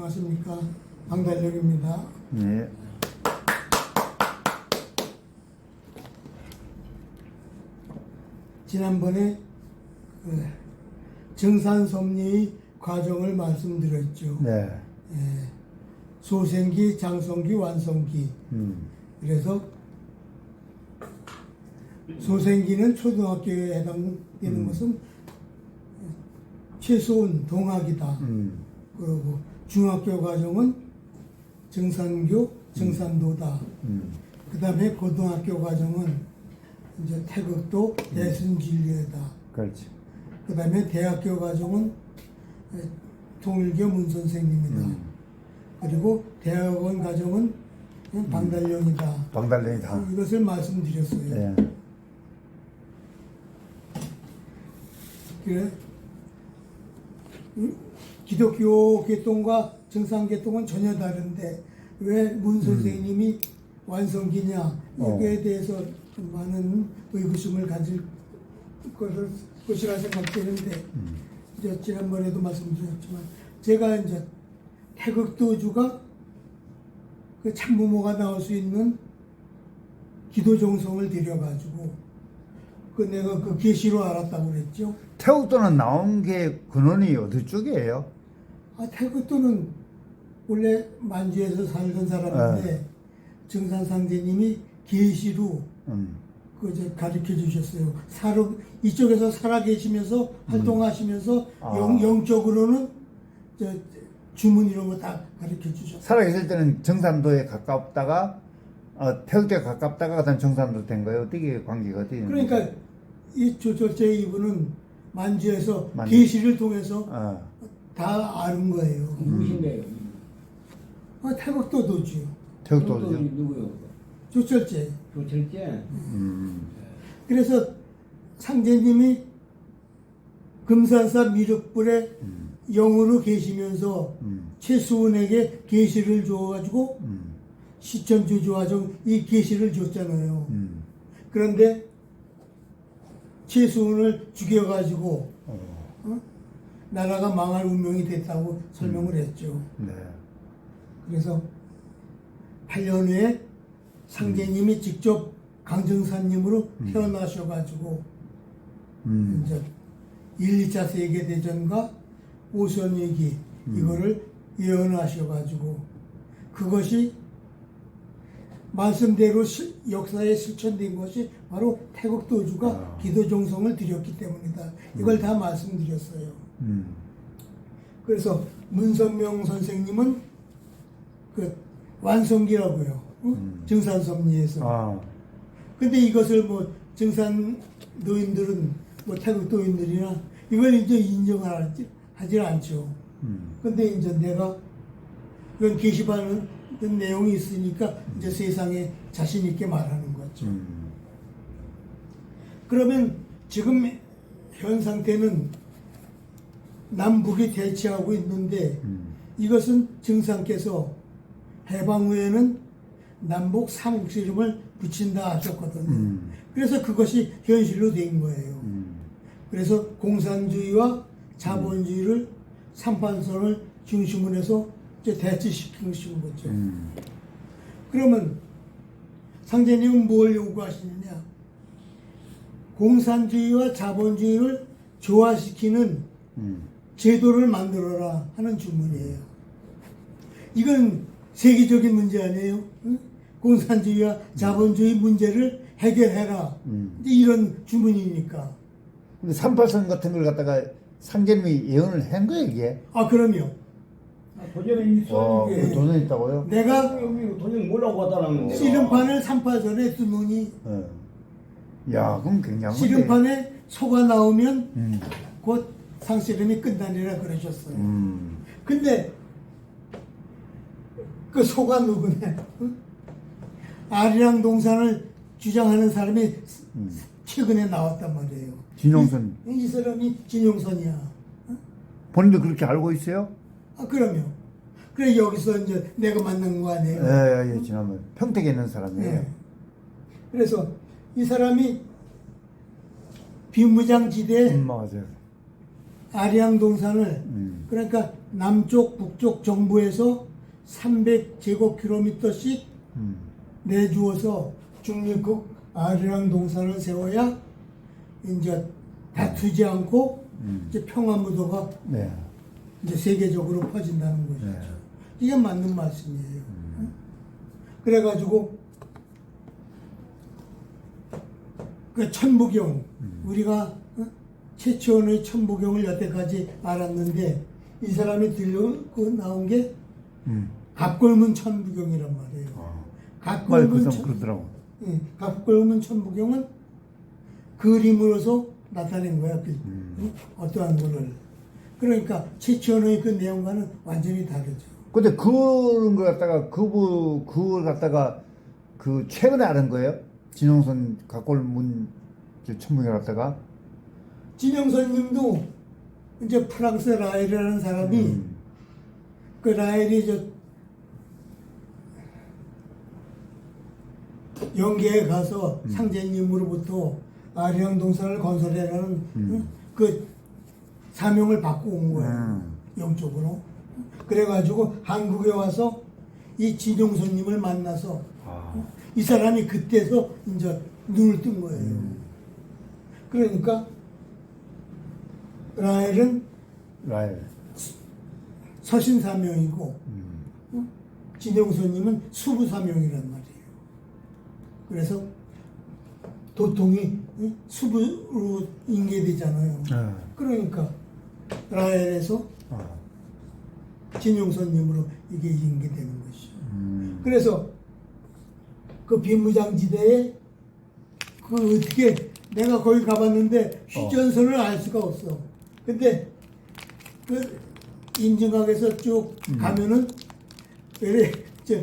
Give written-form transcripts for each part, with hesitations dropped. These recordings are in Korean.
안녕하십니까. 방달력입니다. 네. 지난번에 정산섭리의 과정을 말씀드렸죠. 네. 예, 소생기, 장성기, 완성기. 그래서 소생기는 초등학교에 해당되는 것은 최소은 동학이다. 그리고 중학교 과정은 정산교, 정산도다. 그 다음에 고등학교 과정은 이제 태극도, 대승진리회다. 그렇지. 그 다음에 대학교 과정은 통일교 문선생님이다. 그리고 대학원 과정은 방달령이다. 방달령이다. 이것을 말씀드렸어요. 네. 그래, 기독교 계통과 정산계통은 전혀 다른데 왜 문 선생님이 완성기냐 이거에 대해서 좀 많은 의구심을 가질 것이라 생각되는데 이제 지난번에도 말씀드렸지만 제가 이제 태극도주가 그 참부모가 나올 수 있는 기도 정성을 들여가지고 그 내가 그 계시로 알았다고 그랬죠. 태국도는 나온 게 근원이 어디 쪽이에요? 태극도는 원래 만주에서 살던 사람인데 정산상제님이 계시로 그 이제 가르쳐 주셨어요. 이쪽에서 살아 계시면서 활동하시면서 영적으로는 주문 이런 거 다 가르쳐 주셨어요. 살아 계실 때는 정산도에 가깝다가 태국도에 가깝다가 그다음 정산도 된 거예요. 어떻게 관계가 어떻게? 그러니까 이 조철제 이분은 만주에서 계시를 통해서 다 아는 거예요. 누구신데요? 태극도도지요. 태국도죠. 누구요? 조철제. 조철제? 그래서 상제님이 금산사 미륵불에 영으로 계시면서 최수은에게 계시를 줘가지고 시천주 조화정 이 계시를 줬잖아요. 그런데 최수은을 죽여가지고 나라가 망할 운명이 됐다고 설명을 했죠. 네. 그래서 8년 후에 상제님이 직접 강정사님으로 태어나셔가지고 이제 1, 2차 세계대전과 오선위기 이거를 예언하셔가지고 그것이 말씀대로 역사에 실천된 것이 바로 태극도주가 기도종성을 드렸기 때문이다. 이걸 다 말씀드렸어요. 그래서 문선명 선생님은 그 완성기라고요. 정산섭리에서. 근데 이것을 뭐 정산도인들은 뭐 태극도인들이나 이걸 이제 인정하지 않죠. 근데 이제 내가 이건 게시판은 내용이 있으니까 이제 세상에 자신 있게 말하는 거죠. 그러면 지금 현 상태는 남북이 대치하고 있는데 이것은 정상께서 해방 후에는 남북 삼국시름을 붙인다 하셨거든요. 그래서 그것이 현실로 된 거예요. 그래서 공산주의와 자본주의를 삼판선을 중심으로 해서 이제 대치시킨 거죠. 그러면 상제님은 뭘 요구하시느냐? 공산주의와 자본주의를 조화시키는 제도를 만들어라 하는 주문이에요. 이건 세계적인 문제 아니에요? 응? 공산주의와 자본주의 문제를 해결해라. 이런 주문이니까. 근데 38선 같은 걸 갖다가 상제님이 예언을 한 거예요, 이게? 그럼요. 도전에 있어. 그 도전 있다고요? 내가 여기 도전 뭐라고 하다라는 씨름판을 38선에 두느니 야, 그럼 굉장한 씨름판에 소가 나오면 곧 상씨름이 끝나리라 그러셨어요. 근데 그 소가 누구냐? 아리랑 동산을 주장하는 사람이 최근에 나왔단 말이에요. 진용선. 이 사람이 진용선이야. 본인도 그렇게 알고 있어요? 그럼요. 그래 여기서 이제 내가 만난 거 아니에요. 예, 지난번 평택에 있는 사람이에요. 네. 그래서 이 사람이 비무장지대 맞아요. 아리양 동산을 그러니까 남쪽 북쪽 정부에서 300제곱킬로미터씩 내주어서 중립국 아리랑 동산을 세워야 이제 다투지 않고 이제 평화 무도가 네. 이제 세계적으로 퍼진다는 것이죠. 네. 이게 맞는 말씀이에요. 그래가지고 그 천부경 우리가 최치원의 천부경을 여태까지 알았는데 이 사람이 들고 나온 게 갑골문 천부경이란 말이에요. 갑골문 그러더라고. 갑골문 천부경은 그림으로서 나타낸 거야. 어떠한 거를. 그러니까 최치원의 그 내용과는 완전히 다르죠. 근데 그런 걸 갖다가 그걸 갖다가 그 최근에 아는 거예요? 진영선 각골문 천문을 갖다가 진영선님도 이제 프랑스 라엘이라는 사람이 그 라엘이 저 영계에 가서 상제님으로부터 아리랑 동산을 건설해라는 그 사명을 받고 온 거예요. 영적으로. 그래가지고 한국에 와서 이 진용선님을 만나서 이 사람이 그때서 이제 눈을 뜬 거예요. 그러니까 라헬은 라엘. 서신사명이고 진용선님은 수부사명이란 말이에요. 그래서 도통이 수부로 인계되잖아요. 그러니까 라헬에서 진용선님으로 이게 인계되는 것이죠. 그래서 그 비무장지대에 그 어떻게 내가 거기 가봤는데 휴전선을 알 수가 없어. 근데 그 임진각에서 쭉 가면은 왜 저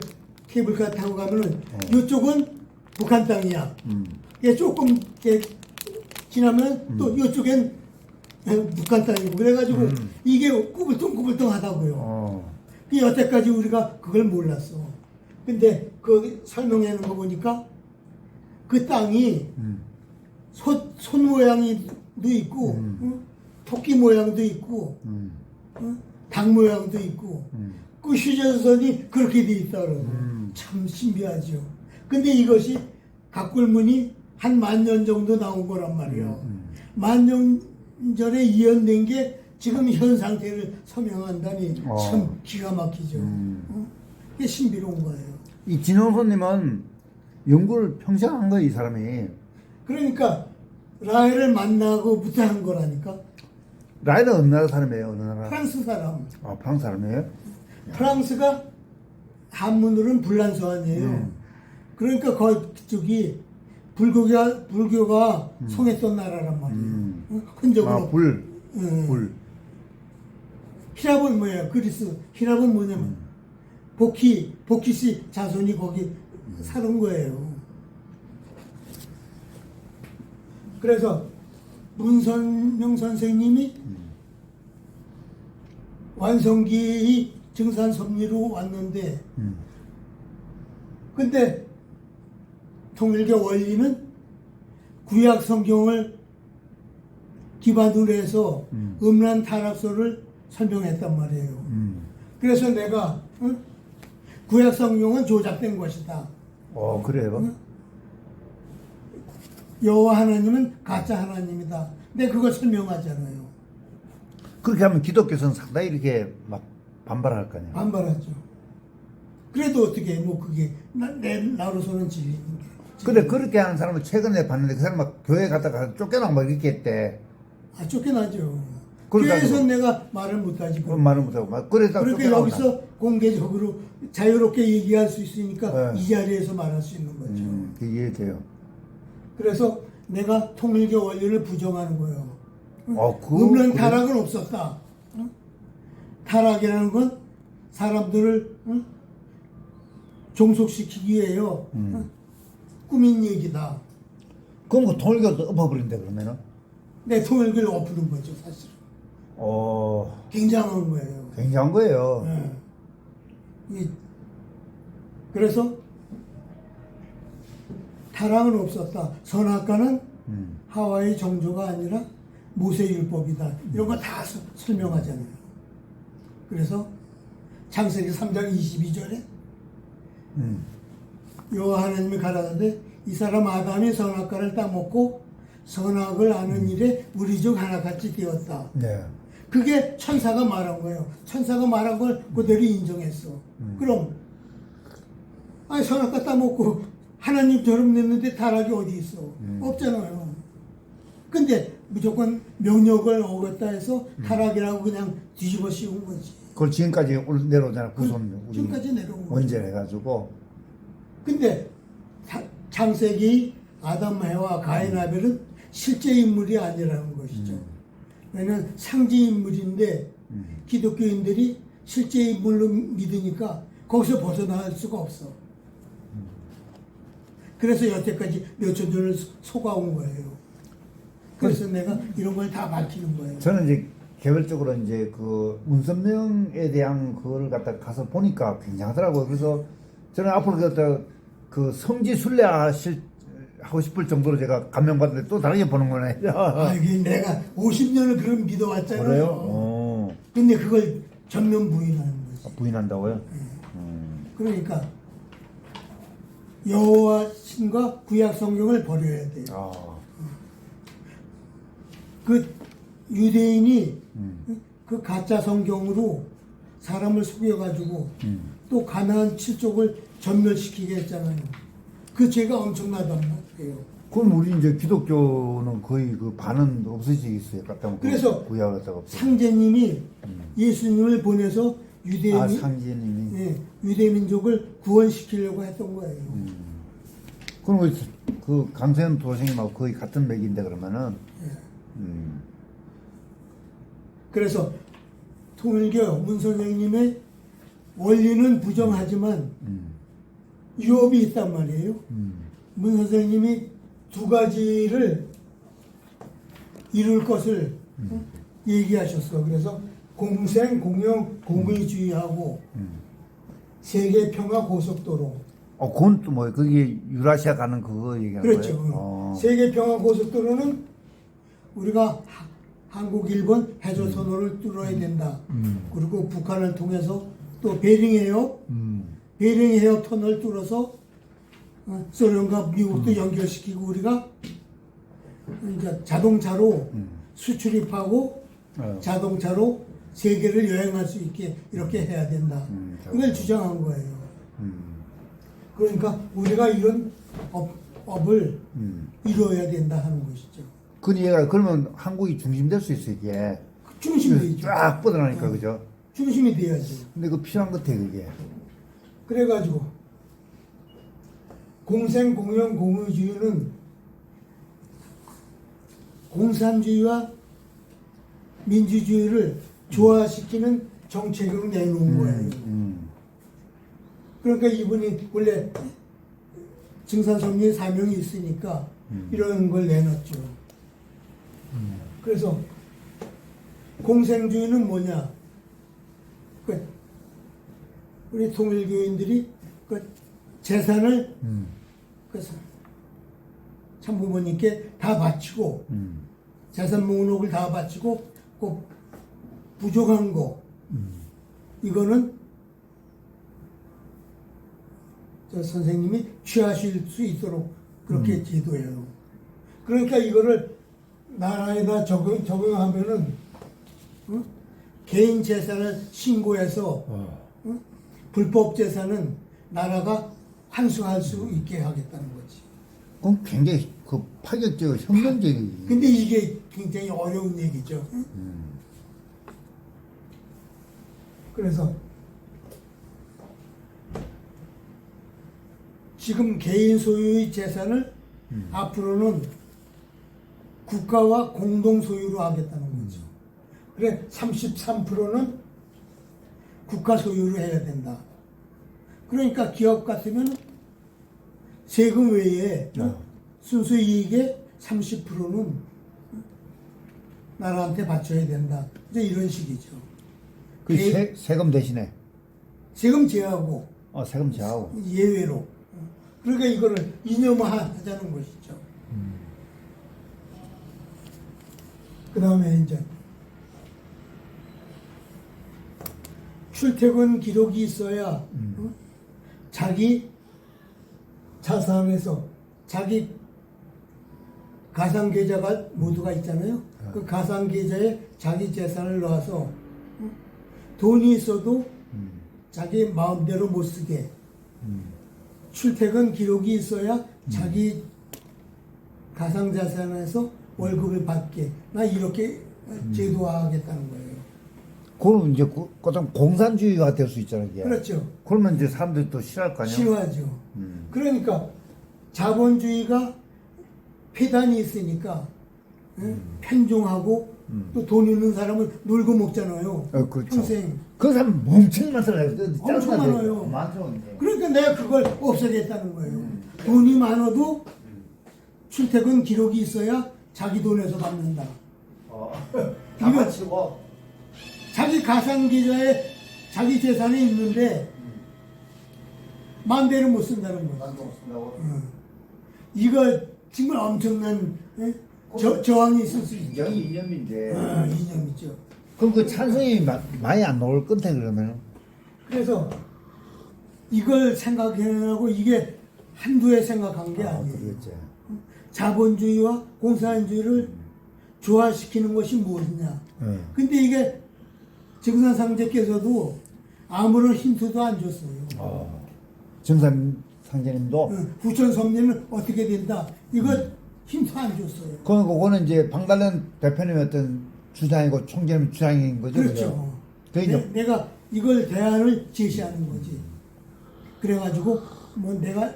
케이블카 타고 가면은 이쪽은 북한 땅이야. 이게 조금 이렇게 지나면 또 이쪽엔 북한 땅이고 그래가지고 이게 꾸불뚱꾸불뚱하다고요. 그 여태까지 우리가 그걸 몰랐어. 근데 그 설명해 놓은 거 보니까 그 땅이 손 모양도 있고 토끼 모양도 있고 닭 모양도 있고 그 휴전선이 그렇게 돼 있다고. 참 신비하죠. 근데 이것이 각골문이 한 10,000년 정도 나온 거란 말이에요. 10,000년 전에 이연된 게 지금 현 상태를 설명한다니 참 기가 막히죠. 이게 신비로운 거예요. 이 진홍선님은 연구를 평생 한 거예요, 이 사람이. 그러니까 라헬을 만나고부터 한 거라니까. 라헬은 어느 나라 사람이에요? 어느 나라? 프랑스 사람. 아, 프랑스 사람이에요? 프랑스가 한문으로는 불란서안이에요. 그러니까 그쪽이 불교가 성했던 나라란 말이에요. 흔적으로. 불. 히랍은 뭐예요? 그리스. 히랍은 뭐냐면 보키시 자손이 거기 사는 거예요. 그래서 문선명 선생님이 완성기 증산 섭리로 왔는데 근데 통일교 원리는 구약 성경을 기반으로 해서 음란 타락서를 설명했단 말이에요. 그래서 내가 구약 성경은 조작된 것이다. 그래요? 여호와 하나님은 가짜 하나님이다. 근데 그걸 설명하잖아요. 그렇게 하면 기독교에서는 상당히 이렇게 막 반발할 거 아니에요? 반발하죠. 그래도 어떻게 뭐 그게 나로서는 진리인 게. 근데 그렇게 하는 사람을 최근에 봤는데 그 사람 막 교회 갔다가 쫓겨나고 막 이렇게 했대. 쫓겨나죠. 그러다가 그래서 내가 말을 못하지. 그런 말은 못하고 막 그래서 그렇게 여기서 공개적으로 자유롭게 얘기할 수 있으니까 이 자리에서 말할 수 있는 거죠. 이해돼요. 그래서 내가 통일교 원리를 부정하는 거예요. 그래? 음란 타락은 없었다. 타락이라는 건 사람들을 종속시키기 위해요. 꾸민 얘기다. 그럼 그 통일교도 엎어버린대 그러면은? 내 통일교를 엎는 거죠, 사실은. 굉장한 거예요. 굉장한 거예요. 네. 그래서 타락은 없었다. 선악과는 하와의 정조가 아니라 모세율법이다. 이런 거 다 설명하잖아요. 그래서 창세기 3장 22절에 음. 여호와 하나님이 가라사대 이 사람 아담이 선악과를 따먹고 선악을 아는 일에 우리 중 하나같이 되었다. 네. 그게 천사가 말한 거예요. 천사가 말한 걸 그대로 인정했어. 그럼 아니 선악과 따먹고 하나님처럼 됐는데 타락이 어디 있어? 없잖아요. 근데 무조건 명령을 어겼다 해서 타락이라고 그냥 뒤집어 씌운 거지. 그걸 지금까지 내려오잖아. 구손 우리 지금까지 내려온 거지. 원죄해가지고. 근데 창세기 아담 해와 가인 아벨은 실제 인물이 아니라는 것이죠. 왜냐면 상징 인물인데 기독교인들이 실제 인물로 믿으니까 거기서 벗어날 수가 없어. 그래서 여태까지 몇천 년을 속아온 거예요. 그래서 내가 이런 걸 다 밝히는 거예요. 저는 이제 개별적으로 이제 그 문선명에 대한 그걸 갖다 가서 보니까 굉장하더라고요. 그래서 저는 앞으로 갖다 그 성지 순례 하고 싶을 정도로 제가 감명받는데 또 다르게 보는 거네. 아, 이게 내가 50년을 그럼 믿어왔잖아요. 그래요? 근데 그걸 전면 부인하는 거지. 부인한다고요? 그러니까 여호와 신과 구약 성경을 버려야 돼요. 아, 그 유대인이 그 가짜 성경으로 사람을 속여가지고 또 가나안 7족을 전멸시키게 했잖아요. 그 죄가 엄청나단 말이에요. 그럼 우리 이제 기독교는 거의 그 반은 없어지겠어요. 갖다 놓고 그래서 구약을 갖다가 없애. 상제님이 예수님을 보내서 유대인, 아, 상제님이. 예, 유대 민족을 구원시키려고 했던 거예요. 그럼 그 강세현 도생님하고 거의 같은 맥인데 그러면은. 그래서 통일교 문 선생님의 원리는 부정하지만 유업이 있단 말이에요. 문 선생님이 두 가지를 이룰 것을 얘기하셨어. 그래서 공생, 공영, 공의주의하고 세계 평화 고속도로. 그건 또 뭐, 그게 유라시아 가는 그거 얘기하는 그렇죠. 거예요? 세계 평화 고속도로는 우리가 한국, 일본 해저 선로를 뚫어야 된다. 그리고 북한을 통해서 또 베링해협, 베링해협 터널 뚫어서 소련과 미국도 연결시키고 우리가 이제 자동차로 수출입하고 자동차로 세계를 여행할 수 있게 이렇게 해야 된다. 이걸 주장한 거예요. 그러니까 우리가 이런 업을 이루어야 된다 하는 것이죠. 그 얘가 그러면 한국이 중심될 수 있어, 이게. 중심이 되죠. 쫙 뻗어나니까, 그죠? 중심이 돼야지. 근데 그 필요한 것 같아, 그게. 그래가지고 공생, 공영, 공의주의는 공산주의와 민주주의를 조화시키는 정책으로 내놓은 거예요. 그러니까 이분이 원래 증산성리의 사명이 있으니까 이런 걸 내놨죠. 그래서 공생주의는 뭐냐? 우리 통일교인들이 그 재산을 그 참부모님께 다 바치고 재산 목록을 다 바치고 그 부족한 거 이거는 저 선생님이 취하실 수 있도록 그렇게 제도해요. 그러니까 이거를 나라에다 적용하면은 개인 재산을 신고해서 불법 재산은 나라가 환수할 수 있게 하겠다는 거지. 그럼 굉장히 그 파격적이고 혁명적인. 근데 이게 굉장히 어려운 얘기죠. 그래서 지금 개인 소유의 재산을 앞으로는 국가와 공동 소유로 하겠다는 거죠. 그래 33%는 국가 소유로 해야 된다. 그러니까 기업 같으면 세금 외에 순수 이익의 30%는 나라한테 바쳐야 된다. 이제 이런 식이죠. 그 세금 대신에. 세금 제하고 세금 제하고. 예외로. 그러니까 이거를 이념화하자는 것이죠. 그 다음에 이제 출퇴근 기록이 있어야 어? 자기 자산에서 자기 가상계좌가 모두가 있잖아요. 그 가상계좌에 자기 재산을 넣어서 어? 돈이 있어도 자기 마음대로 못 쓰게 출퇴근 기록이 있어야 자기 가상자산에서 월급을 받게 나 이렇게 제도화하겠다는 거예요. 그럼 이제 좀 공산주의가 될 수 있잖아요. 그게. 그렇죠. 그러면 이제 사람들이 또 싫어할 거 아니에요? 싫어하죠. 그러니까 자본주의가 폐단이 있으니까 편중하고 또 돈 있는 사람은 놀고 먹잖아요. 그렇죠. 평생. 그 사람 엄청 많더라고요. 엄청 많아요. 많죠. 이제. 그러니까 내가 그걸 없애겠다는 거예요. 돈이 많아도 출퇴근 기록이 있어야 자기 돈에서 받는다. 다 이거- 맞추고. 자기 가상계좌에 자기 재산이 있는데 마음대로 못 쓴다는 거예요. 이거 정말 엄청난 저항이 있을 수 있죠. 이념인데. 이념이죠. 그럼 그 찬성이 많이 안 나올 건데 그러면. 그래서 이걸 생각해내고 이게 한두에 생각한 게 아니에요. 그렇지. 자본주의와 공산주의를 조화시키는 것이 무엇이냐. 근데 이게 정산 상제께서도 아무런 힌트도 안 줬어요. 정산 상제님도. 후천 섭리는 어떻게 된다. 이거 힌트 안 줬어요. 그거는 이제 방달련 대표님의 어떤 주장이고 총재님 주장인 거죠. 그렇죠. 그죠? 내가 이걸 대안을 제시하는 거지. 그래가지고 뭐 내가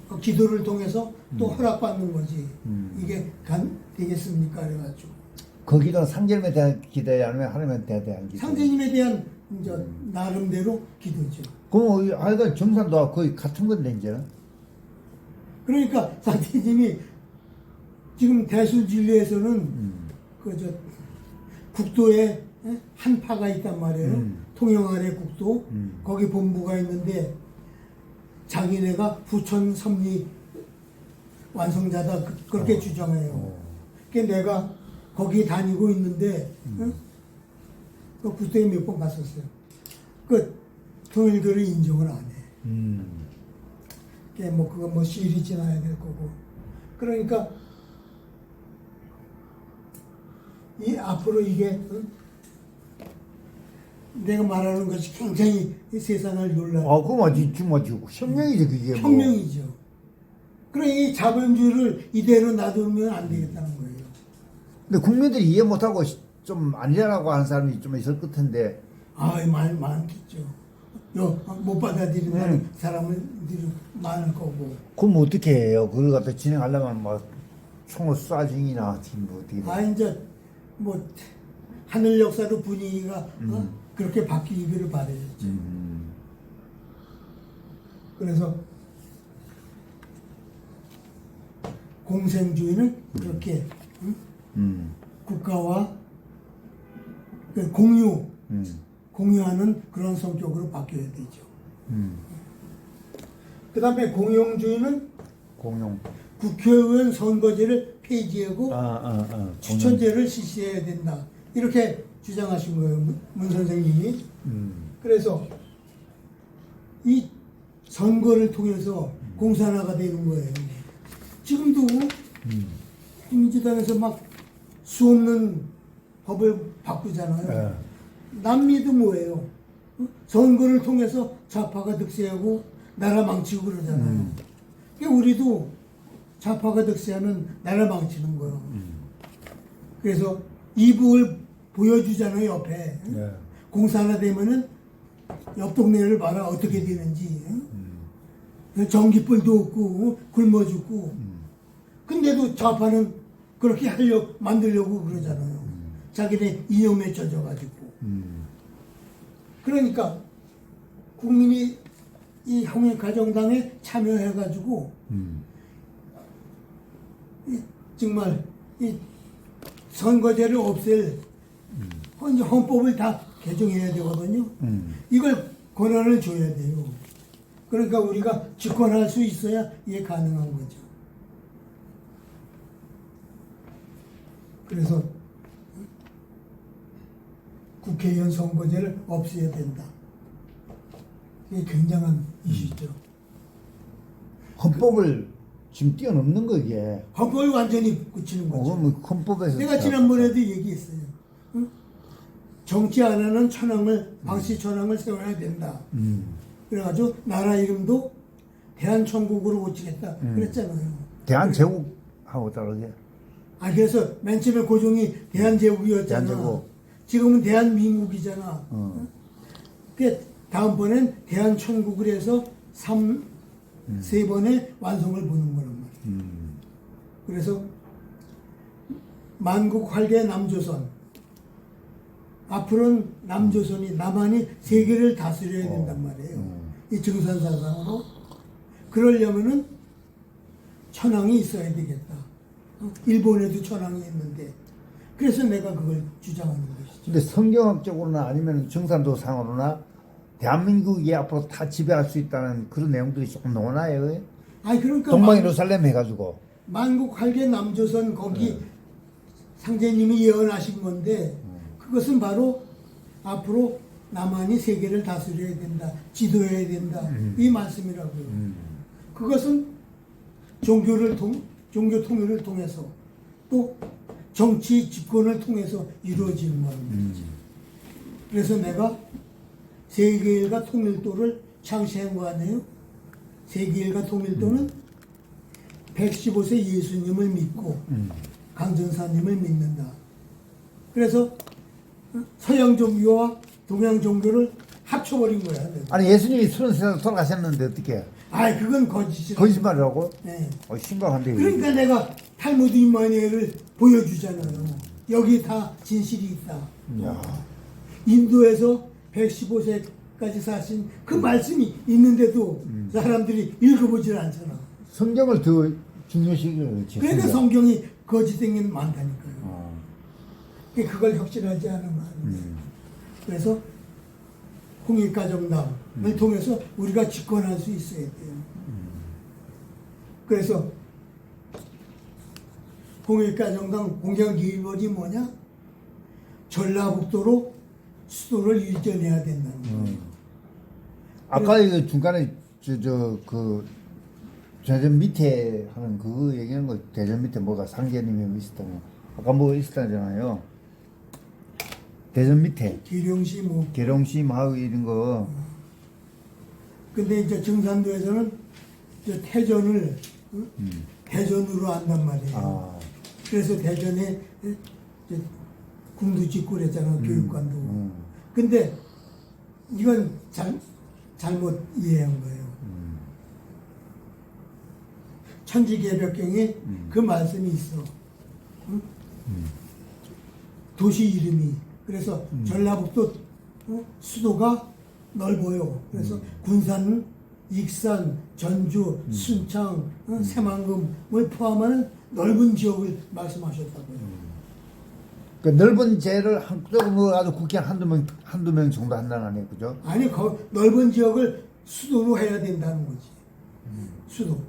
그 기도를 통해서 또 허락받는 거지. 이게 되겠습니까? 그래가지고 거기도 상제님에 대한 기대 아니면 하나님에 대한 기대. 상제님에 대한 이제 나름대로 기도죠. 그럼 하여간 정산도 거의 같은 건데 이제는. 그러니까 상제님이 지금 대순진리에서는 그저 국도에 한 파가 있단 말이에요. 통영 아래 국도 거기 본부가 있는데 자기네가 후천 섭리 완성자다 그렇게 주장해요. 그러니까 내가 거기 다니고 있는데 그 국도에 몇 번 갔었어요. 그 통일교를 인정을 안 해. 그게 뭐 그거 뭐 시일이 지나야 될 거고. 그러니까 이 앞으로 이게 내가 말하는 것이 굉장히 이 세상을 놀라요. 그거 맞지, 지금 맞지. 혁명이죠, 그게. 혁명이죠. 그러니 이 자본주의를 이대로 놔두면 안 되겠다는 거예요. 근데 국민들이 이해 못하고 좀 아니라고 하는 사람이 좀 있을 것 같은데. 많겠죠. 못 받아들이는 사람들이 많을 거고. 그럼 어떻게 해요? 그걸 갖다 진행하려면 뭐 총을 쏴중이나 지금 뭐 어떻게 돼요? 이제 뭐 하늘 역사로 분위기가 그렇게 바뀌기를 바라야죠. 그래서 공생주의는 그렇게 국가와 그 공유하는 그런 성격으로 바뀌어야 되죠. 그 다음에 공영주의는 공용. 국회의원 선거제를 폐지하고 공용. 추천제를 실시해야 된다. 이렇게 주장하신 거예요. 문 선생님이. 그래서 이 선거를 통해서 공산화가 되는 거예요. 지금도 민주당에서 막 수없는 법을 바꾸잖아요. 남미도 뭐예요? 선거를 통해서 좌파가 득세하고 나라 망치고 그러잖아요. 그러니까 우리도 좌파가 득세하면 나라 망치는 거예요. 그래서 이북을 보여주잖아요, 옆에. 공산화 되면은 옆 동네를 봐라, 어떻게 되는지. 전기불도 없고, 굶어 죽고. 근데도 좌파는 그렇게 만들려고 그러잖아요. 자기네 이념에 젖어가지고. 그러니까 국민이 이 형해가정당에 참여해가지고 정말 이 선거제를 없앨 헌법을 다 개정해야 되거든요. 이걸 권한을 줘야 돼요. 그러니까 우리가 집권할 수 있어야 이게 가능한 거죠. 그래서 국회의원 선거제를 없애야 된다. 이게 굉장한 이슈죠. 헌법을 지금 뛰어넘는 거 이게. 헌법을 완전히 고치는 거죠. 뭐 헌법에서 내가 지난번에도 얘기했어요. 응? 정치 안 하는 천황을 방시 천황을 세워야 된다. 그래가지고 나라 이름도 대한천국으로 고치겠다 그랬잖아요. 대한제국하고 다르게. 아 그래서 맨 처음에 고종이 대한제국이었잖아. 대한제국. 지금은 대한민국이잖아. 어. 그 다음번엔 대한천국을 해서 세 번의 완성을 보는 거란 말이야. 그래서 만국 활개 남조선. 앞으로는 남조선이 남한이 세계를 다스려야 된단 말이에요. 이 증산사상으로. 그러려면은 천황이 있어야 되겠다. 일본에도 천황이 있는데. 그래서 내가 그걸 주장하는 것이죠. 근데 성경학적으로나 아니면 정산도상으로나 대한민국이 앞으로 다 지배할 수 있다는 그런 내용들이 조금 나오나요? 아니 그러니까 동방 예루살렘 해가지고. 만국 활개 남조선 거기 상제님이 예언하신 건데 그것은 바로 앞으로 남한이 세계를 다스려야 된다, 지도해야 된다 이 말씀이라고요. 그것은 종교 통일을 통해서 또 정치 집권을 통해서 이루어지는 겁니다. 그래서 내가 세계일가 통일도를 창시한 거 아니에요? 세계일가 통일도는 115세 예수님을 믿고 강전사님을 믿는다. 그래서 서양 종교와 동양 종교를 합쳐버린 거야. 내가. 아니 예수님이 33살 돌아가셨는데 어떻게? 아, 그건 거짓이라. 거짓말이라고? 네. 심각한데. 그러니까 내가 탈무드 이마니엘을 보여주잖아요. 여기 다 진실이 있다. 야. 인도에서 115세까지 사신 그 말씀이 있는데도 사람들이 읽어보질 않잖아. 성경을 더 중요시하지. 그러니까 성경이 거짓된 게 많다니까요. 그걸 혁신하지 않은 말이에요. 그래서 홍익가정당을 통해서 우리가 집권할 수 있어야 돼요. 그래서 홍익가정당 공약 기획원이 뭐냐? 전라북도로 수도를 일전해야 된다는 거예요. 아까 그 중간에 그 대전 밑에 하는 그 얘기하는 거 대전 밑에 뭐가 상계님이 있었다고 아까 뭐 있었다잖아요. 대전 밑에 기령시 뭐. 계룡시 마을 이런 거. 근데 이제 증산도에서는 이제 태전을 대전으로 한단 말이에요. 아. 그래서 대전에 이제 궁도 짓고 그랬잖아, 교육관도. 근데 이건 잘못 이해한 거예요. 천지개벽경에 그 말씀이 있어. 응? 도시 이름이. 그래서 전라북도 수도가 넓어요. 그래서 군산, 익산, 전주, 순창, 새만금을 포함하는 넓은 지역을 말씀하셨다고요. 그 넓은 죄를 한쪽으로 아주 국회의원 한두 명 정도 한다는 아니에요, 그죠? 아니, 넓은 지역을 수도로 해야 된다는 거지. 수도.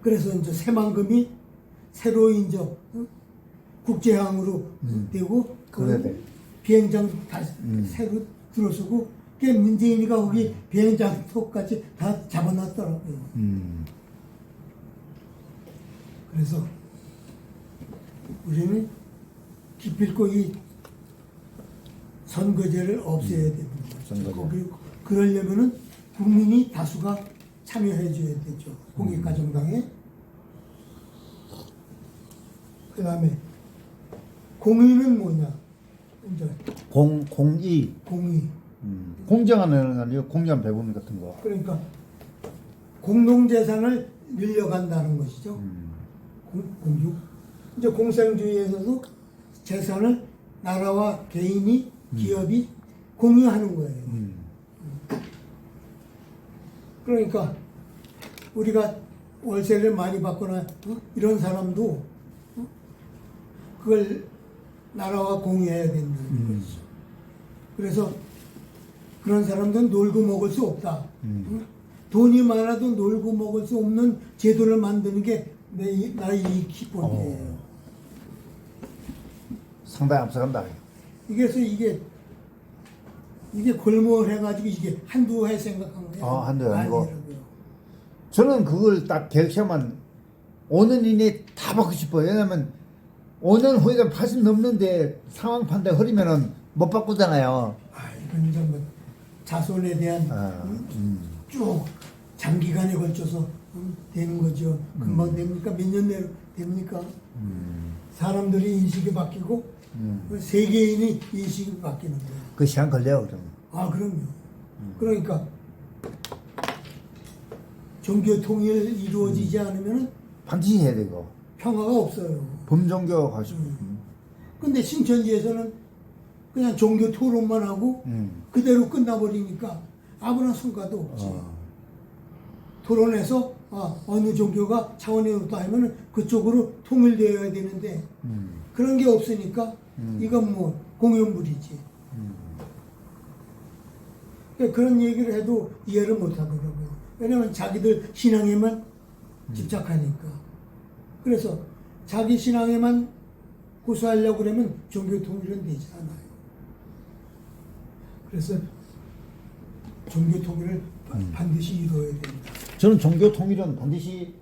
그래서 이제 새만금이 새로 이제 국제항으로 되고 그래. 비행장 다시 새로 들어서고 그 문재인이가 거기 비행장터까지 다 잡아놨더라고요. 그래서 우리는 기필코 이 선거제를 없애야 됩니다. 선거제. 그러려면은 국민이 다수가 참여해 줘야 되죠. 공익가정당에. 그 다음에 공의는 뭐냐? 이제 공의. 공의. 공정하는 거 아니에요? 공정 배분 같은 거. 그러니까 공동재산을 늘려간다는 것이죠. 공유. 이제 공생주의에서도 재산을 나라와 개인이 기업이 공유하는 거예요. 그러니까 우리가 월세를 많이 받거나 이런 사람도 그걸 나라와 공유해야 된다는 거죠. 그래서 그런 사람들은 놀고 먹을 수 없다. 돈이 많아도 놀고 먹을 수 없는 제도를 만드는 게 나의 이 기본이에요. 상당히 앞서간다. 그래서 이게 이게 골몰 해가지고 이게 한두 해 생각한 거예요. 한두 해 아니고. 아니라고요. 저는 그걸 딱 계획하면 5년 이내에 다 받고 싶어요. 왜냐면 5년 후에 80 넘는데 상황 판단 흐리면은 못 바꾸잖아요. 이건 이제 뭐 자손에 대한 쭉 장기간에 걸쳐서 되는 거죠. 금방 됩니까? 몇 년 내로 됩니까? 사람들이 인식이 바뀌고 세계인이 인식이 바뀌는 거예요. 그 시간 걸려요, 그러면. 그럼요. 그러니까 종교 통일 이루어지지 않으면 반드시 해야 되고. 평화가 없어요. 범종교 가시고. 근데 신천지에서는 그냥 종교 토론만 하고 그대로 끝나버리니까 아무런 성과도 없지. 토론해서 어느 종교가 차원이 높다 하면 그쪽으로 통일되어야 되는데 그런 게 없으니까 이건 뭐 공연불이지. 그러니까 그런 얘기를 해도 이해를 못 하더라고요. 왜냐면 자기들 신앙에만 집착하니까. 그래서 자기 신앙에만 고수하려고 그러면 종교 통일은 되지 않아요. 그래서 종교 통일을 반드시 이루어야 됩니다. 저는 종교 통일은 반드시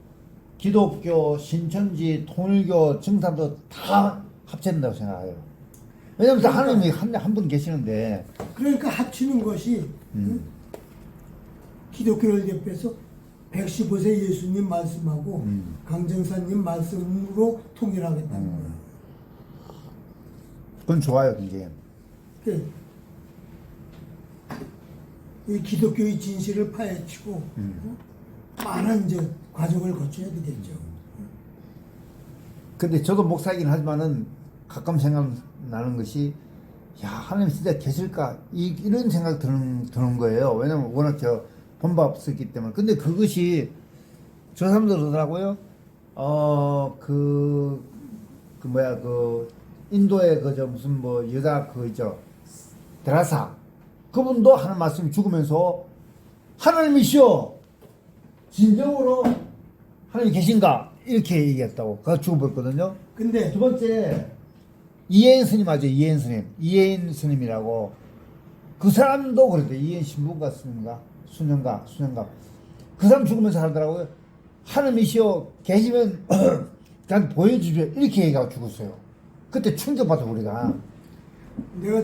기독교, 신천지, 통일교, 증산도 다 합친다고 생각해요. 왜냐면 다 하나님이 한 분 계시는데. 그러니까 합치는 것이 기독교를 대표해서 115세 예수님 말씀하고 강정사님 말씀으로 통일하겠다는 거예요. 그건 좋아요, 굉장히. 이 기독교의 진실을 파헤치고 많은 이제 과정을 거쳐야 되겠죠. 근데 저도 목사이긴 하지만은 가끔 생각나는 것이, 야, 하나님 진짜 계실까? 이런 생각 드는 거예요. 왜냐면 워낙 본바 없었기 때문에. 근데 그것이 저 사람들 그러더라고요. 인도의 무슨 여자 데라사. 그분도 하는 말씀이 죽으면서 하나님이시여 진정으로 하나님 계신가? 이렇게 얘기했다고. 그가 죽어버렸거든요. 근데 두 번째, 이혜인 스님 아죠? 이혜인 스님. 이혜인 스님이라고. 그 사람도 그랬대. 이혜인 신부인가 수녀인가. 그 사람 죽으면서 하더라고요. 하나님이시여 계시면 저한테 보여주세요. 이렇게 얘기하고 죽었어요. 그때 충격받아 우리가. 내가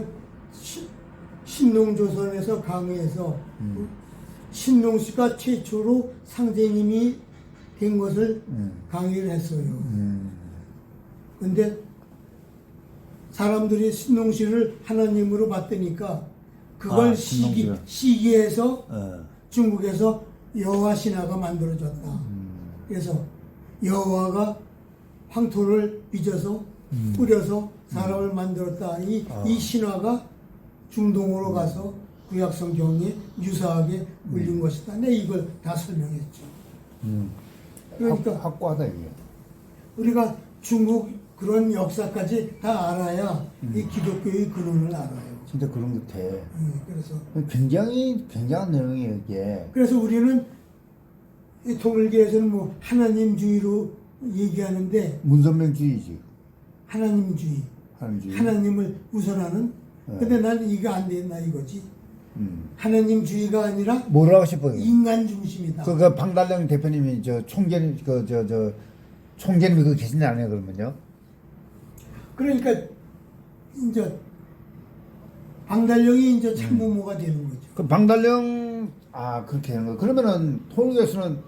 신농조선에서 강의해서 신농씨가 최초로 상제님이 된 것을 강의를 했어요. 근데 사람들이 신농씨를 하나님으로 봤더니까 그걸 시기해서 중국에서 여호와 신화가 만들어졌다. 그래서 여호와가 황토를 빚어서 뿌려서 사람을 만들었다. 이 신화가 중동으로 가서 구약 성경에 유사하게 올린 것이다. 네, 이걸 다 설명했죠. 그러니까 확고하다 이게. 우리가 중국 그런 역사까지 다 알아야 이 기독교의 근원을 알아요. 진짜 그런 것 같아. 그래서 굉장한 내용이에요 이게. 그래서 우리는 이 통일교에서는 뭐 하나님주의로 얘기하는데 문선명주의지. 하나님주의. 하나님을 우선하는. 근데 나는 이거 안 된다 이거지. 하나님주의가 아니라 뭐라고 하고 싶어요? 인간 중심이다. 그 방달령 대표님이 총재님이 그 계신지 아니에요 그러면요? 그러니까 이제 방달령이 이제 참모모가 되는 거죠. 그 방달령 그렇게 하는 거. 그러면은 통일교에서는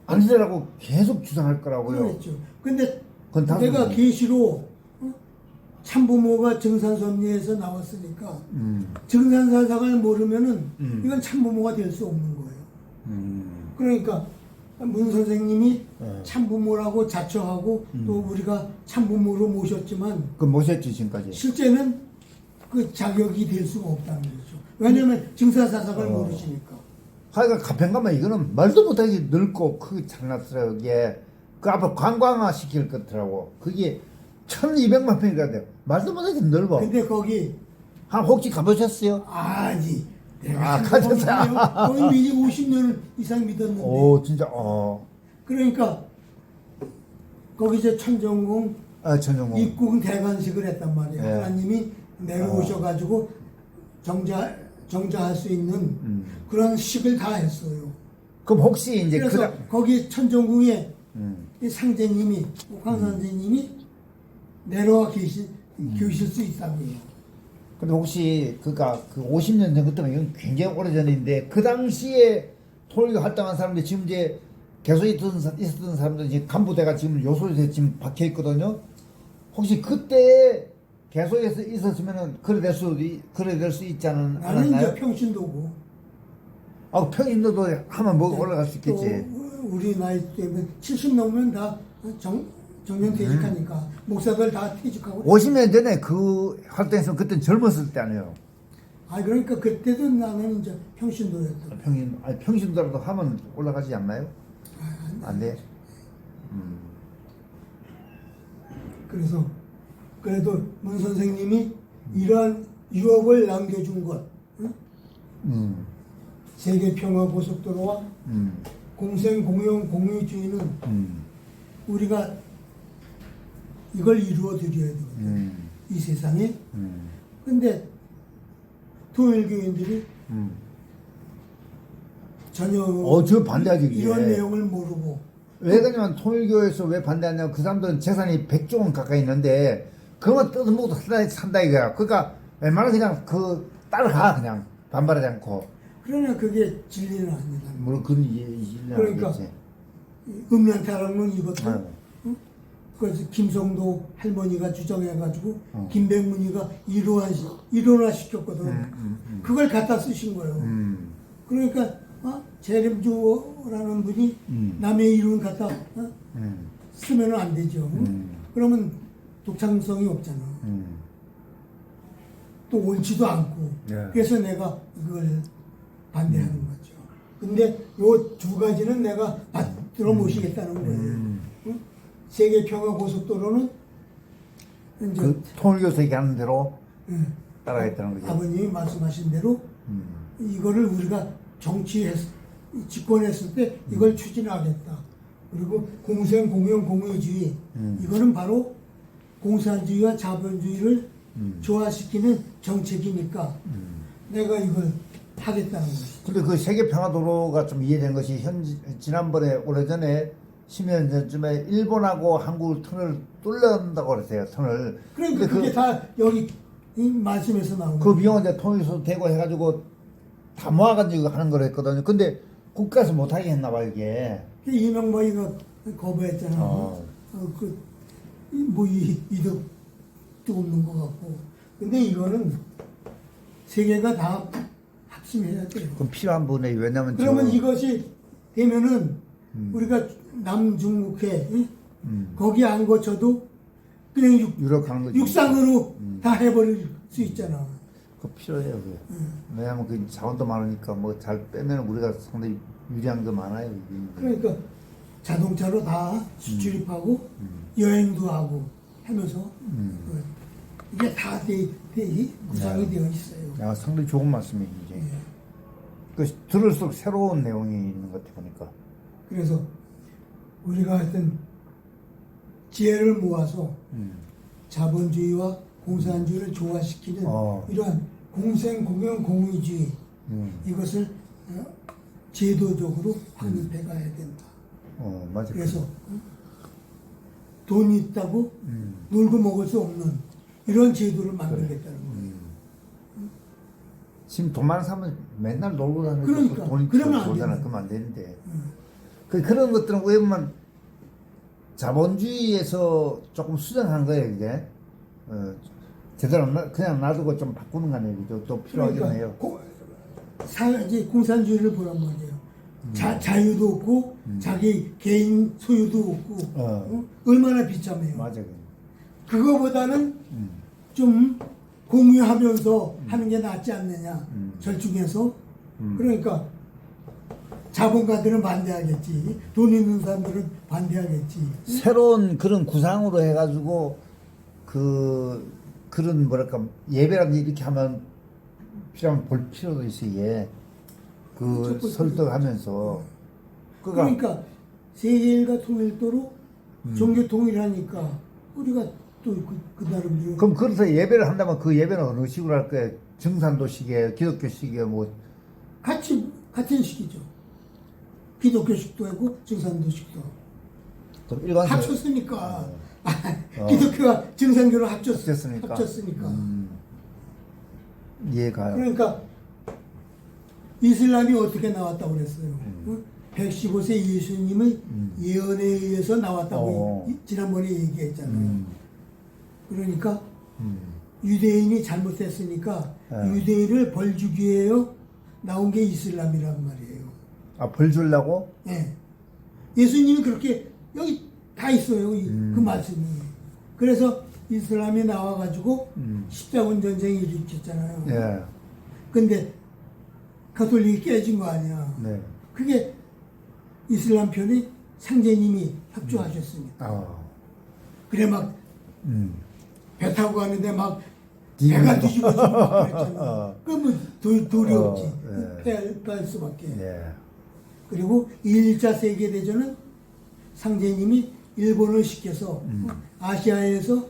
아니라고 계속 주장할 거라고요. 그렇죠. 근데 그건 내가 계시로 참부모가 정산섭리에서 나왔으니까 정산사상을 모르면은 이건 참부모가 될 수 없는 거예요. 그러니까 문 선생님이 참부모라고 자처하고 또 우리가 참부모로 모셨지만 그 모셨지 지금까지. 실제는 그 자격이 될 수가 없다는 거죠. 왜냐하면 정산사상을 모르시니까. 하여간 가평 가면 이거는 말도 못하게 넓고 크게 장난스러워. 이게 그 앞에 관광화 시킬 것더라고. 그게 1200만 평이가 돼요. 말도 못하게 넓어. 근데 거기 혹시 가보셨어요? 아니 내가 가셨어요? 거의 미리 50년 이상 믿었는데. 오 진짜 그러니까 거기 이제 천정궁 천정궁 입궁 대관식을 했단 말이에요. 예. 하나님이 내려오셔가지고 정자 정자할 수 있는 그런 식을 다 했어요. 그럼 혹시 이제 그래서 거기 천정궁에 음. 이 상제님이 옥황 선생님이 내려와 계실 수 있다고요. 근데 혹시 그니까 그 50년 전 그때는 이건 굉장히 오래전인데 그 당시에 통일교 활동한 사람들이 지금 이제 계속 있었던 사람들 이제 간부대가 지금 요소에 지금 박혀 있거든요. 혹시 그때 계속 있었으면은 그래 될 수 있지 나는 이제 않았나요? 평신도고 아, 평신도도 하면 뭐 올라갈 수 있겠지. 또 우리 나이 때문에 70 넘으면 다 정년 퇴직하니까 목사들 다 퇴직하고 50년 전에 그 활동했으면 그때는 젊었을 때 아니에요. 아 그러니까 그때도 나는 이제 평신도였다. 평신도라도 하면 올라가지 않나요? 안 돼. 그래서 그래도 문 선생님이 이러한 유업을 남겨준 것, 응? 세계 평화 고속도로와 공생 공영 공유주의는 우리가 이걸 이루어 드려야 되거든. 이 세상에. 근데 통일교인들이 전혀 저 반대하지, 그게. 이런 내용을 모르고 왜 그러냐면 통일교에서 왜 반대하냐면 그 사람들은 재산이 100조 원 가까이 있는데 그것만 뜯어먹어도 산다 이거야. 그러니까 웬만하면 그냥 그 따라가 그냥 반발하지 않고. 그러나 그게 진리는 아니다. 물론 그건 이해는 그러니까 알겠지. 음란타랑은 이것도 아유. 그래서 김성도 할머니가 주장해가지고 김백문이가 일원화시켰거든. 그걸 갖다 쓰신 거예요. 그러니까 재림조라는 분이 남의 이론 갖다 쓰면 안 되죠. 그러면 독창성이 없잖아. 또 옳지도 않고. 예. 그래서 내가 그걸 반대하는 거죠. 근데 요 두 가지는 내가 받들어 모시겠다는 거예요. 응? 세계 평화 고속도로는 이제 그 통일교에서 얘기하는 대로 응. 따라가겠다는 거죠. 아버님이 말씀하신 대로 이거를 우리가 집권했을 때 이걸 추진하겠다. 그리고 공생 공영 공유주의 이거는 바로 공산주의와 자본주의를 조화시키는 정책이니까 내가 이걸 하겠다는 것이죠. 근데 그 세계 평화도로가 좀 이해된 것이 지난번에 오래전에 10년 전쯤에 일본하고 한국을 터널 뚫는다고 그랬어요. 터널. 그러니까 근데 그게 다 여기 이 말씀에서 나오는 그 비용은 이제 통일에서 대고 해가지고 다 모아가지고 하는 걸 했거든요. 근데 국가에서 못하게 했나 봐 이게. 이명박이가 거부했잖아. 어. 이득도 없는 것 같고. 근데 이거는 세계가 다 합심해야 돼요. 그럼 필요한 부분에 왜냐면 그러면 이것이 되면은 우리가 남중국해 거기 안 거쳐도 그냥 유럽 가는 거지. 육상으로 다 해버릴 수 있잖아. 그거 필요해요 그게. 왜냐면 그 자원도 많으니까 뭐 잘 빼면 우리가 상당히 유리한 게 많아요. 이게. 그러니까 자동차로 다 수출입하고 여행도 하고 하면서 이게 다 구상이 되어 있어요. 야, 상당히 좋은 말씀이지. 예. 그 들을수록 새로운 내용이 있는 것 같아 보니까. 그래서 우리가 하여튼 지혜를 모아서 자본주의와 공산주의를 조화시키는 이러한 공생 공영 공유주의 이것을 제도적으로 확립해 가야 된다. 맞아. 그래서 돈이 있다고 놀고 먹을 수 없는 이런 제도를 만들겠다는 거예요. 지금 돈 많은 사람은 맨날 놀고 다니고 그러니까. 돈이 그러면 안 좋잖아. 되네. 그러면 안 되는데. 그런 것들은 왜 보면 자본주의에서 조금 수정한 거예요, 이게. 제대로 그냥 놔두고 좀 바꾸는 거 아니에요. 그죠? 또 필요하긴 해요. 이제 공산주의를 보란 말이에요. 자유도 없고 자기 개인 소유도 없고 얼마나 비참해요. 맞아요. 그거보다는 좀 공유하면서 하는 게 낫지 않느냐. 절충해서. 그러니까 자본가들은 반대하겠지. 돈 있는 사람들은 반대하겠지. 새로운 그런 구상으로 해가지고 그런 뭐랄까 예배라든지 이렇게 하면 필요하면 볼 필요도 있어 이게 설득하면서 그러니까 세계일과 통일도로 종교 통일하니까 우리가 또 그 나름대로 그럼 그래서 예배를 한다면 그 예배는 어느 식으로 할 거예요? 증산도 시기에 기독교 시기에 뭐 같은 시기죠. 기독교식도 하고 증산도식도 하고. 좀 일관성 합쳤으니까 기독교와 증산교를 합쳤으니까. 합쳤으니까. 이해가요. 그러니까 이슬람이 어떻게 나왔다고 그랬어요. 115세 예수님의 예언에 의해서 나왔다고 지난번에 얘기했잖아요. 그러니까 유대인이 잘못했으니까 유대인을 벌 주기 위해 나온 게 이슬람이란 말이에요. 아, 벌 주려고? 예. 예수님이 그렇게 여기 다 있어요. 그 말씀이. 그래서 이슬람이 나와가지고 십자군 전쟁이 일으켰잖아요. 예. 근데 가톨릭이 깨진 거 아니야. 네. 그게 이슬람 편이 상제님이 협조하셨습니다. 그래 막 배 타고 가는데 막 배가 뒤집어지고 막 그랬잖아. 그러면 돌이 없지. 패할 수밖에. 예. 그리고 1차 세계대전은 상제님이 일본을 시켜서 아시아에서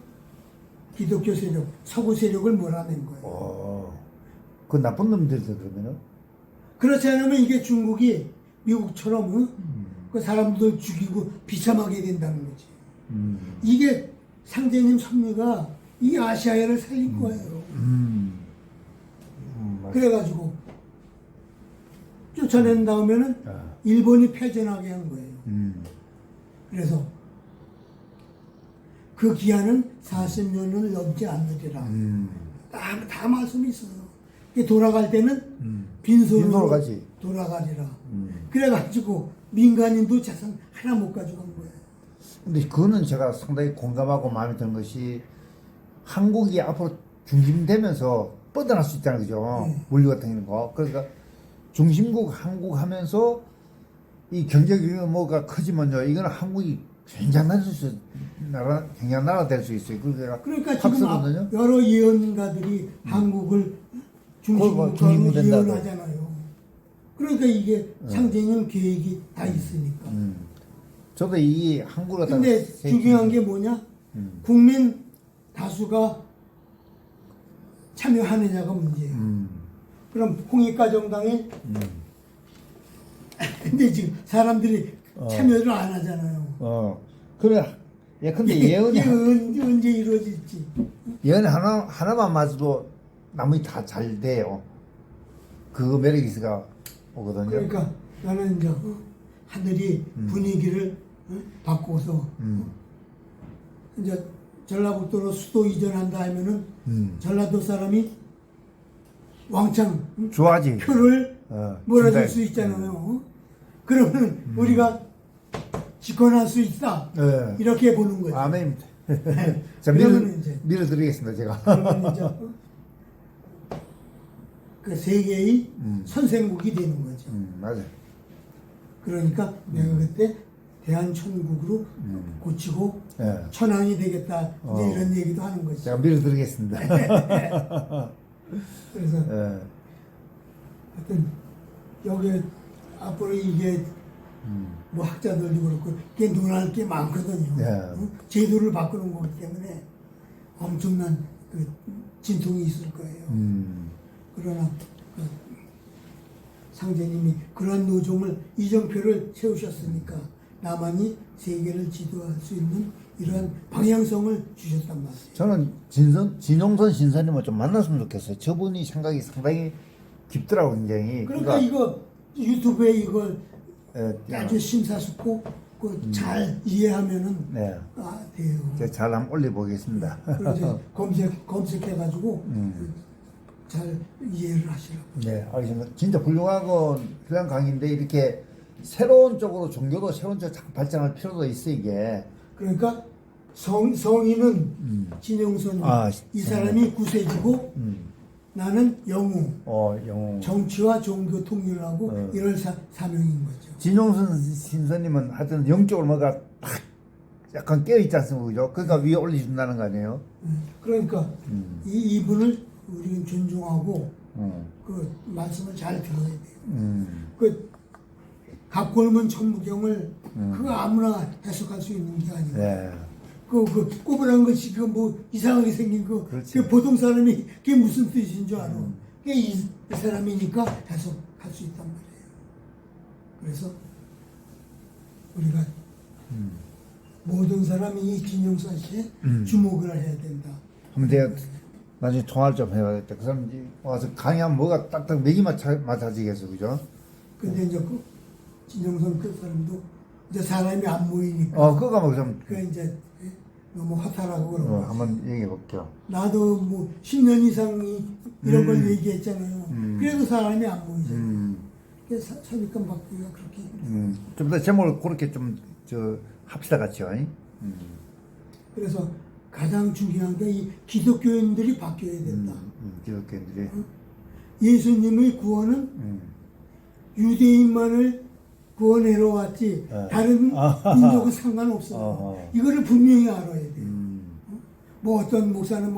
기독교 세력, 서구 세력을 몰아낸 거예요. 그 나쁜 놈들도 그러면은? 그렇지 않으면 이게 중국이 미국처럼 그 사람들 죽이고 비참하게 된다는 거지. 이게 상제님 섭리가 이 아시아를 살린 거예요. 그래가지고 쫓아낸 다음에는 일본이 패전하게 한 거예요. 그래서 그 기한은 40년을 넘지 않으리라. 다 말씀이 있어요. 돌아갈 때는 빈손으로 가지. 돌아가리라. 그래가지고 민간인도 재산 하나 못 가져간 거예요. 근데 그거는 제가 상당히 공감하고 마음에 드는 것이 한국이 앞으로 중심되면서 뻗어날 수 있잖아요. 그죠? 물류 같은 거. 그러니까 중심국 한국 하면서 이 경제 규모가 커지면요. 이거는 한국이 굉장한 나라 될 수 있어요. 그러니까 지금 여러 예언가들이 한국을 중심국으로 예언하잖아요. 그러니까 이게 상제님 계획이 다 있으니까. 저도 이 한국을 갖다가 근데 중요한 게 뭐냐? 국민 다수가 참여하느냐가 문제예요. 그럼 홍익가정당에 근데 지금 사람들이 참여를 안 하잖아요. 그래. 예, 근데 예언이 언제 이루어질지. 예언 하나만 맞아도 나머지 다 잘 돼요. 그 매력이 있어가 오거든요. 그러니까 나는 이제 하늘이 분위기를 바꿔서 이제 전라북도로 수도 이전한다 하면은 전라도 사람이 왕창 좋아하지. 표를 몰아줄 준다. 수 있잖아요. 그러면 우리가 집권할 수 있다. 이렇게 보는 거죠. 아멘. 자, 그러면 이제 밀어드리겠습니다, 제가. 그러면 이제 그 세계의 선생국이 되는 거죠. 맞아요. 그러니까 내가 그때 대한천국으로 고치고 예. 천황이 되겠다 이제 이런 얘기도 하는 거죠. 제가 밀어드리겠습니다. 그래서 예. 하여튼 여기 앞으로 이게 뭐 학자들도 그렇고 이게 논할 게 많거든요. 예. 제도를 바꾸는 거기 때문에 엄청난 그 진통이 있을 거예요. 그러나 그 상제님이 그런 노종을 이정표를 세우셨으니까 남한이 세계를 지도할 수 있는 이러한 방향성을 주셨단 말이에요. 저는 진용선 신사님을 좀 만났으면 좋겠어요. 저분이 생각이 상당히 깊더라고, 굉장히. 그러니까 이거 유튜브에 이걸 예, 아주 심사숙고 잘 이해하면은 네. 돼요. 제가 잘 한번 올려보겠습니다. 그래서 검색해가지고 잘 이해를 하시라고. 네, 알겠습니다. 진짜 훌륭하고 훌륭한 강의인데 이렇게 새로운 쪽으로 종교도 새로운 쪽으로 자꾸 발전할 필요도 있어 이게. 그러니까 성인은 진영선 이 사람이 구세주고 나는 영우. 영웅. 정치와 종교 통일하고 이럴 사명인 거죠. 진용선 신사님은 하여튼 영적으로 뭐가 딱 약간 깨어있지 않습니까? 그죠? 그러니까 위에 올려준다는 거 아니에요? 그러니까 이분을 우리는 존중하고 그 말씀을 잘 들어야 돼요. 그 갑골문 천부경을 그거 아무나 해석할 수 있는 게 아니고 네. 그 꼬부랑 것이 그 뭐 이상하게 생긴 거, 그렇지. 그 보통 사람이 그게 무슨 뜻인 줄 알아. 그게 이 사람이니까 해석할 수 있단 말이에요. 그래서 우리가 모든 사람이 이 김영사 씨에 주목을 해야 된다. 한번 내가 나중에 통화를 좀 해봐야겠다. 그 사람 이제 와서 강의하면 뭐가 딱딱 맥이 맞아지겠어, 그죠? 근데 이제 그 진영선 그 사람도 이제 사람이 안 모이니까 그거 뭐 좀, 그 이제 너무 화탈하고 그런 거. 한번 얘기해 볼게요. 나도 뭐 10년 이상이 이런 걸 얘기했잖아요. 그래도 사람이 안 모이잖아요. 그래서 선입관 바꾸기가 그렇게 좀 더 제목을 그렇게 합시다, 같이요. 그래서 가장 중요한 게 이 기독교인들이 바뀌어야 된다. 기독교인들이. 예수님의 구원은 유대인만을 구원해러 왔지 다른 민족은 상관없어요. 이거를 분명히 알아야 돼요. 뭐 어떤 목사는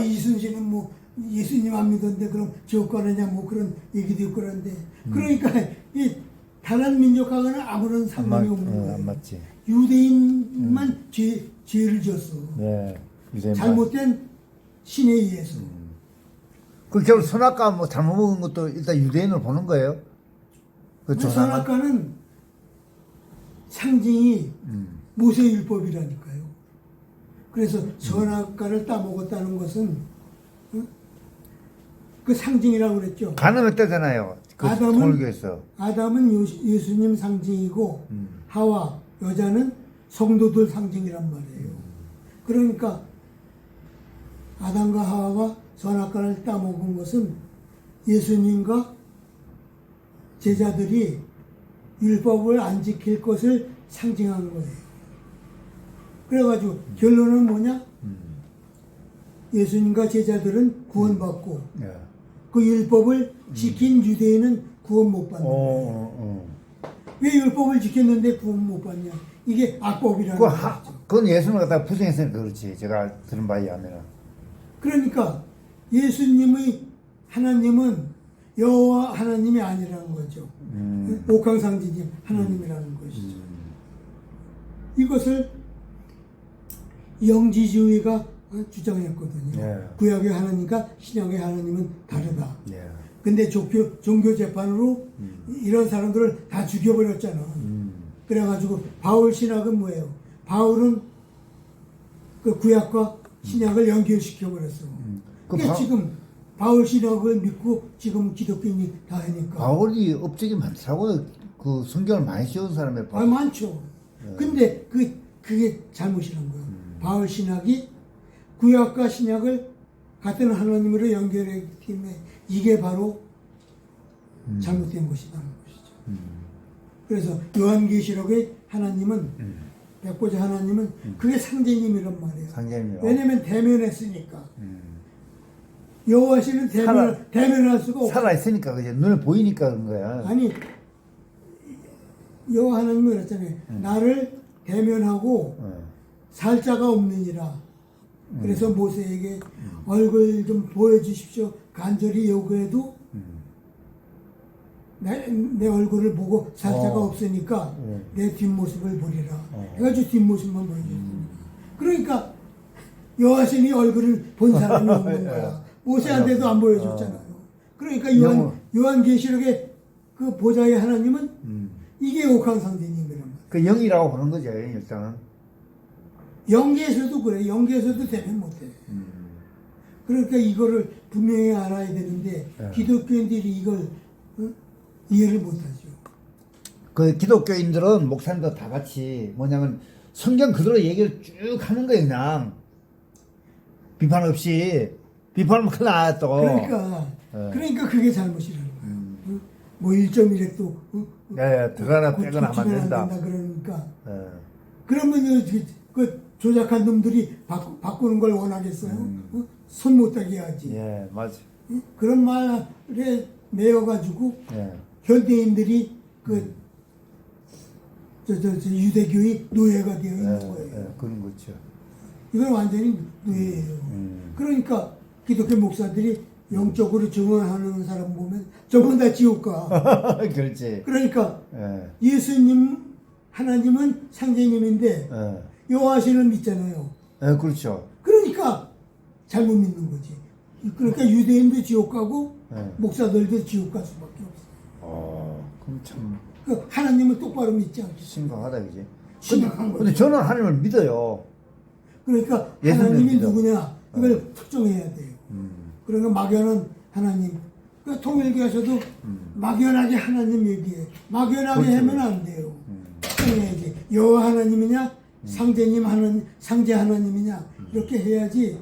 이순신은 뭐 예수님 안 믿었는데 그럼 지옥 가느냐 뭐 그런 얘기도 있고 그런데 그러니까 이 다른 민족하고는 아무런 상관이 없는 거예요. 안 맞지. 유대인만 죄를 졌어. 네. 유대인만. 잘못된 신에 의해서. 그 결국 선악과 뭐 잘못 먹은 것도 일단 유대인으로 보는 거예요? 그 조상은? 선악과는 상징이 모세율법이라니까요. 그래서 선악과를 따먹었다는 것은 그 상징이라고 그랬죠. 가늠했다잖아요. 그 통일교에서. 아담은 예수님 상징이고 하와 여자는 성도들 상징이란 말이에요. 그러니까 아담과 하와가 선악과를 따먹은 것은 예수님과 제자들이 율법을 안 지킬 것을 상징한 거예요. 그래가지고 결론은 뭐냐? 예수님과 제자들은 구원받고 예. 그 율법을 지킨 유대인은 구원 못 받는 거예요. 왜 율법을 지켰는데 구원 못 받냐? 이게 악법이라는 거죠. 그건 예수님을 갖다가 부정했으니까 그렇지. 제가 들은 바에 의하면. 그러니까 예수님의 하나님은 여호와 하나님이 아니라는 거죠. 옥황상제님 하나님이라는 것이죠. 이것을 영지주의가 주장했거든요. 예. 구약의 하나님과 신약의 하나님은 다르다. 예. 근데 종교 재판으로 이런 사람들을 다 죽여버렸잖아. 그래가지고 바울 신학은 뭐예요? 바울은 그 구약과 신약을 연결시켜버렸어. 그러니까 지금 바울 신학을 믿고 지금 기독교인이 다 하니까. 바울이 업적이 많다고 그 성경을 많이 씌운 사람의 많죠. 근데 그게 잘못이란 거야. 바울 신학이 구약과 신약을 같은 하나님으로 연결했기 때문에 이게 바로 잘못된 것이라는 것이죠. 그래서 요한계시록의 하나님은 백보자 하나님은 그게 상제님이란 말이에요. 상제님이요. 왜냐면 대면했으니까. 여호와시는 대면할 수가 없어. 살아있으니까, 그죠? 눈에 보이니까 그런 거야. 아니 여호와 하나님이 그랬잖아요. 나를 대면하고 살 자가 없느니라. 그래서 모세에게 얼굴 좀 보여주십시오. 간절히 요구해도 내 얼굴을 보고 살 자가 없으니까 내 뒷모습을 보리라. 해가지고 뒷모습만 보여줬습니다. 그러니까 여호와신이 얼굴을 본 사람이 없는 거야. 모세한테도 안 보여줬잖아요. 그러니까 요한계시록의 그 보좌의 하나님은 이게 옥황상제님이란 말이에요. 그 영이라고 보는 거죠, 일단은. 영계에서도 그래. 영계에서도 대면 못해. 그러니까 이거를 분명히 알아야 되는데 기독교인들이 이걸 이해를 못하죠. 그 기독교인들은 목사님도 다 같이 뭐냐면 성경 그대로 얘기를 쭉 하는 거예요, 그냥. 비판 없이. 비판하면 큰일 나, 또. 그러니까 그게 잘못이라는 거야. 뭐 1.1핵도 들어가나 빼거나 하면 안 된다. 그러니까. 그러면 그 조작한 놈들이 바꾸는 걸 원하겠어요? 손 못 대게 하지. 예, 맞아. 그런 말에 매여가지고 현대인들이 유대교의 노예가 되어 있는 거예요. 그런 거죠. 이건 완전히 노예예요. 그러니까 기독교 목사들이 영적으로 증언하는 사람 보면 저분 다 지옥 가. 그렇지. 그러니까 예수님 하나님은 상제님인데 여호와신을 믿잖아요. 예, 그렇죠. 그러니까 잘못 믿는 거지. 그러니까 유대인도 지옥 가고 네. 목사들도 지옥 갈 수밖에 없어. 그럼 참 그 하나님을 똑바로 믿지 않겠어. 심각하다, 그지? 심각한 근데 거지. 저는 하나님을 믿어요. 그러니까 예수님을 하나님이 믿어. 누구냐 이걸 특정해야 돼요. 그러니까 막연한 하나님. 그 통일교에서도 막연하게 하나님 얘기해. 막연하게 그렇죠. 하면 안 돼요. 특정해야지. 여호와 하나님이냐 상제님 하나님, 상제 하나님이냐 이렇게 해야지.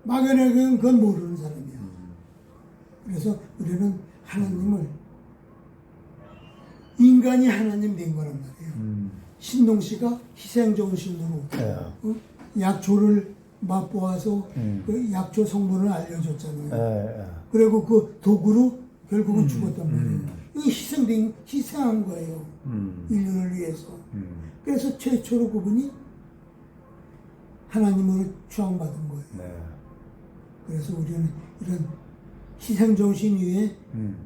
막연하게 하면 그건 모르는 사람이야. 그래서 우리는 하나님을 인간이 하나님 된 거란 말이에요. 신동씨가 희생정신으로 예. 약초를 맛보아서 그 약초 성분을 알려줬잖아요. 예, 예. 그리고 그 도구로 결국은 죽었단 말이에요. 이거 희생한 거예요. 인류를 위해서. 그래서 최초로 그분이 하나님으로 추앙받은 거예요. 네. 그래서 우리는 이런 희생정신 위에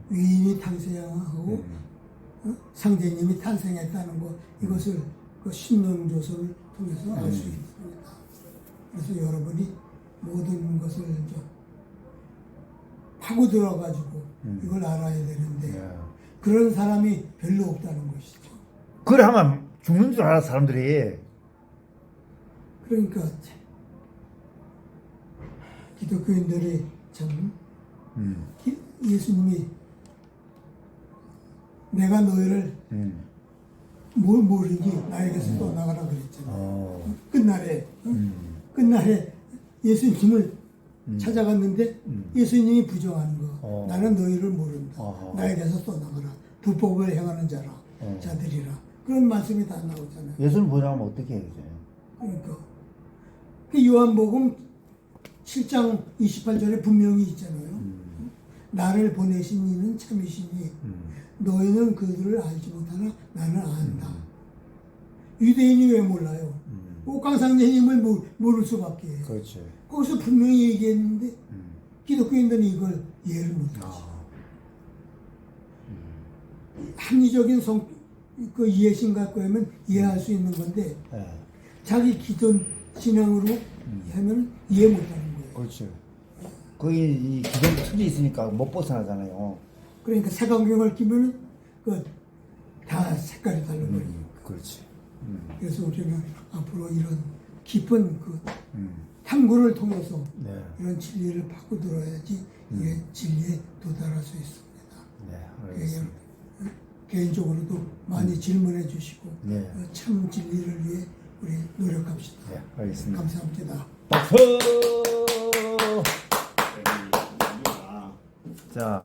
위인이 탄생하고 상제님이 탄생했다는 것, 이것을 그 신론조서를 통해서 알 수 있습니다. 그래서 여러분이 모든 것을 이제 파고 들어가지고 이걸 알아야 되는데 네. 그런 사람이 별로 없다는 것이죠. 그래 하면 죽는 줄 알아 사람들이. 그러니까 기독교인들이 참 예수님이 내가 너희를 뭘 모르니 나에게서 떠나가라 그랬잖아요. 끝날에 끝날에 예수님을 찾아갔는데 예수님이 부정하는 거. 나는 너희를 모른다. 나에게서 떠나가라. 불법을 행하는 자라. 자들이라. 그런 말씀이 다 나오잖아요. 예수를 보자면 어떻게 해야 돼? 그러니까 그 요한복음 7장 28절에 분명히 있잖아요. 나를 보내신 이는 참이시니 너희는 그들을 알지 못하나 나는 안다. 유대인이 왜 몰라요? 옥강상제님을 모를 수밖에. 그렇지. 거기서 분명히 얘기했는데 기독교인들은 이걸 이해를 못하지. 합리적인 그 이해심 갖고 하면 이해할 수 있는 건데 예. 자기 기존 신앙으로 하면 이해 못하는 거예요. 그렇지. 거기 이 기존 틀이 있으니까 못 벗어나잖아요. 그러니까 색안경을 끼면은 그 다 색깔이 달라버리고. 그렇지. 그래서 우리는 앞으로 이런 깊은 그 탐구를 통해서 네. 이런 진리를 파고들어야지 이게 진리에 도달할 수 있습니다. 네, 그래서 알겠습니다. 개인적으로도 많이 질문해 주시고 네. 참 진리를 위해 우리 노력합시다. 네, 알겠습니다. 감사합니다. 박수! 자.